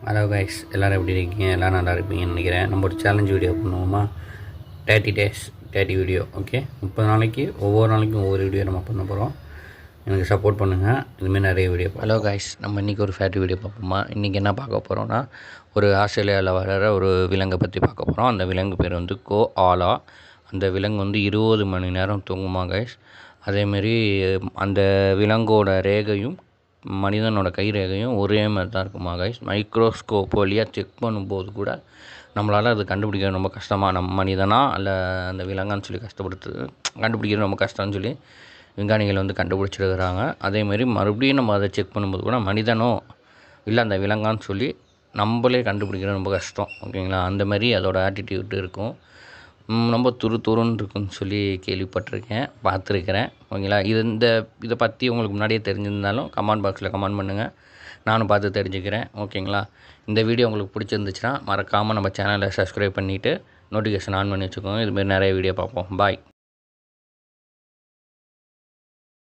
Hello guys, எல்லோரும் எப்படி இருக்கீங்க? எல்லோரும் நல்லா இருப்பீங்கன்னு நினைக்கிறேன். நம்ம ஒரு சேலஞ்ச் வீடியோ பண்ணுவோமா? 30 டேஸ் 30 வீடியோ. ஓகே, 30 நாளைக்கு ஒவ்வொரு நாளைக்கும் ஒவ்வொரு வீடியோ நம்ம பண்ண போகிறோம். எனக்கு சப்போர்ட் பண்ணுங்கள். இதுமாரி நிறைய வீடியோ. ஹலோ கைஸ், நம்ம இன்றைக்கி ஒரு ஃபேட் வீடியோ பார்ப்போமா? இன்றைக்கி என்ன பார்க்க போகிறோன்னா, ஒரு ஆஸ்திரேலியாவில் வளர ஒரு விலங்கை பற்றி பார்க்க போகிறோம். அந்த விலங்கு பேர் வந்து கோஆலா. அந்த விலங்கு வந்து 20 மணி நேரம் தூங்குமா கைஸ். அதேமாரி அந்த விலங்கோட ரேகையும் மனிதனோட கை ரேகையும் ஒரே மாதிரி தான் இருக்குமா கைஸ். மைக்ரோஸ்கோப் வழியாக செக் பண்ணும்போது கூட நம்மளால் அது கண்டுபிடிக்க ரொம்ப கஷ்டமாக, நம்ம மனிதனா இல்லை அந்த விலங்கான்னு சொல்லி கண்டுபிடிக்கிறது ரொம்ப கஷ்டம்னு சொல்லி விஞ்ஞானிகள் வந்து கண்டுபிடிச்சிருக்கிறாங்க. அதேமாரி மறுபடியும் நம்ம அதை செக் பண்ணும்போது கூட மனிதனோ இல்லை அந்த விலங்கான்னு சொல்லி நம்மளே கண்டுபிடிக்கிறது ரொம்ப கஷ்டம். ஓகேங்களா? அந்த மாதிரி அதோட ஆட்டிடியூட் இருக்கும். ரொம்ப துருன்னு இருக்குன்னு சொல்லி கேள்விப்பட்டிருக்கேன், பார்த்துருக்கிறேன். ஓகேங்களா? இதை பற்றி உங்களுக்கு முன்னாடியே தெரிஞ்சிருந்தாலும் கமெண்ட் பாக்ஸில் கமெண்ட் பண்ணுங்கள், நானும் பார்த்து தெரிஞ்சுக்கிறேன். ஓகேங்களா? இந்த வீடியோ உங்களுக்கு பிடிச்சிருந்துச்சுன்னா மறக்காமல் நம்ம சேனலை சப்ஸ்கிரைப் பண்ணிவிட்டு நோட்டிஃபிகேஷன் ஆன் பண்ணி வச்சுக்கோங்க. இதுமாரி நிறைய வீடியோ பார்ப்போம். பாய்.